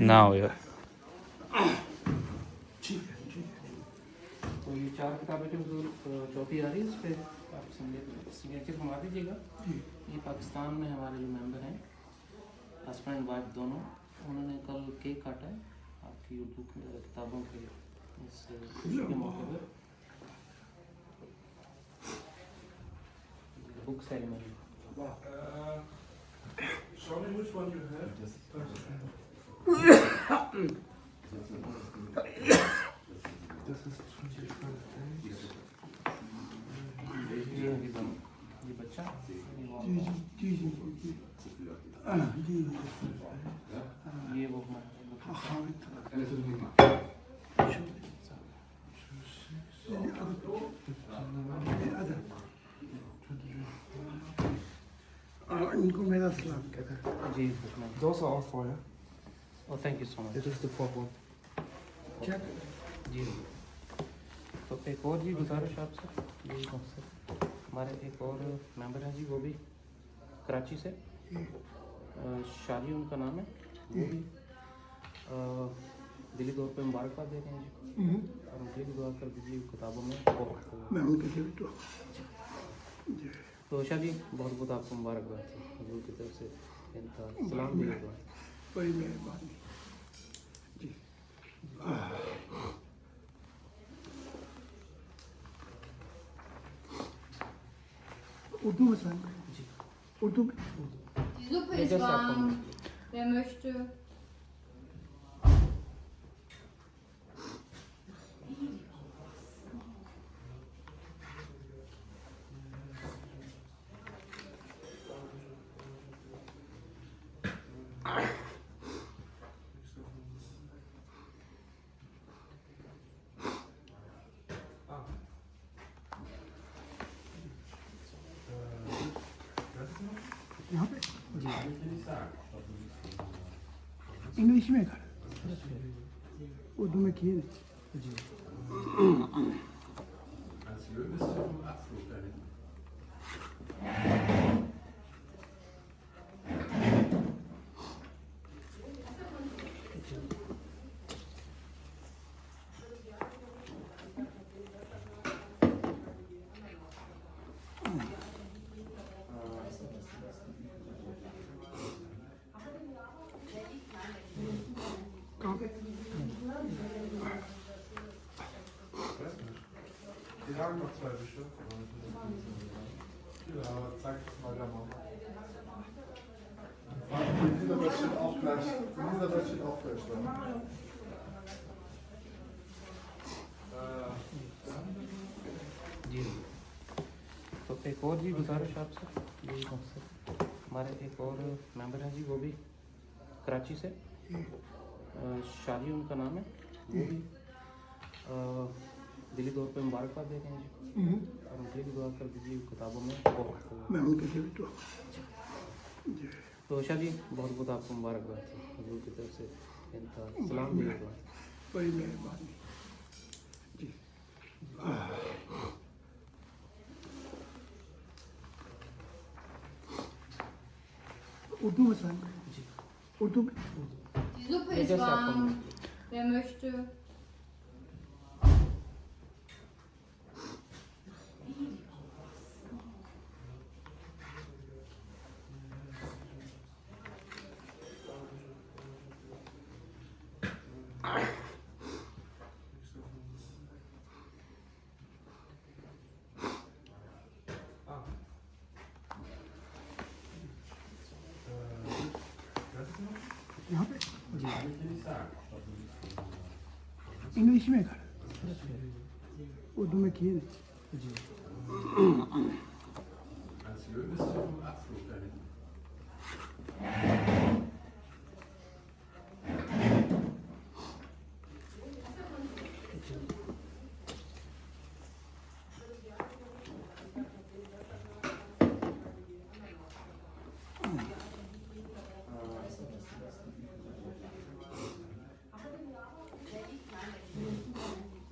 ना हो यार। तो ये 4 किताबें जो चौथी आ रही है, इस पर आप सिग्नेचर बनवा दीजिएगा। ये पाकिस्तान में हमारे जो मेंबर हैं, हस्बैंड वाइफ दोनों, उन्होंने कल केक काटा है आपकी उर्दू किताबों के इस खुशी के मौके पर। Book ceremony. Show me which one you have. Das ist 25. ये बच्चा ये वो इनको मेरा सलाम कहता है। जी। Those are all for you. Oh thank you so much. It is the fourth one. क्या जी। तो एक और जी गुजारिश आपसे, यही मकसद, हमारे एक और मेंबर हैं जी, वो भी कराची से, शादी उनका नाम है, वो भी दिली तौर पे मुबारकबाद दे रहे हैं जी, और उनके लिए दुआ कर दीजिए किताबों में बहुत। मैं उनके लिए तो तो शाह जी बहुत बहुत आपको मुबारकबाद हजूर की तरफ से, इनका सलाम दीजिएगा। बड़ी मेहरबानी जी। उर्दू में साइन करें जी। उर्दू में। Die Suppe Ja, ist das sagt warm. man. Wer möchte? यहाँ पे इंग्लिश में कर, उर्दू में किए नहीं। कहाँ पे? Die haben noch 2 Bücher. Ja, zeig das mal der Mama. Die Niederwelt steht auch gleich. Die Niederwelt steht auch gleich da. जी। तो एक और जी गुजारिश आपसे, यही मकसद, हमारे एक और मेंबर हैं जी, वो भी कराची से, शादी उनका नाम है, वो भी दिली तौर पे मुबारकबाद दे रहे हैं जी, और उनके लिए दुआ कर दीजिए किताबों में बहुत। मैं उनके लिए तो तो शाह जी बहुत बहुत आपको मुबारकबाद हजूर की तरफ से, इनका सलाम दीजिएगा। बड़ी मेहरबानी जी। उर्दू में साइन करें जी। उर्दू में। Die Suppe Ja, ist das sagt warm. man. Wer möchte? यहाँ पे इंग्लिश में कर, उर्दू में किए नहीं। Als Löwe ist zum Abflug dahin.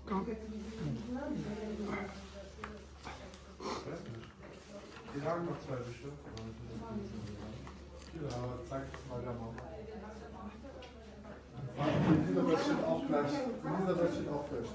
कहाँ पे? Die haben noch 2 Bücher. Ja, zeig das mal der Mama. Fleisch. Elisabeth steht auf Fleisch.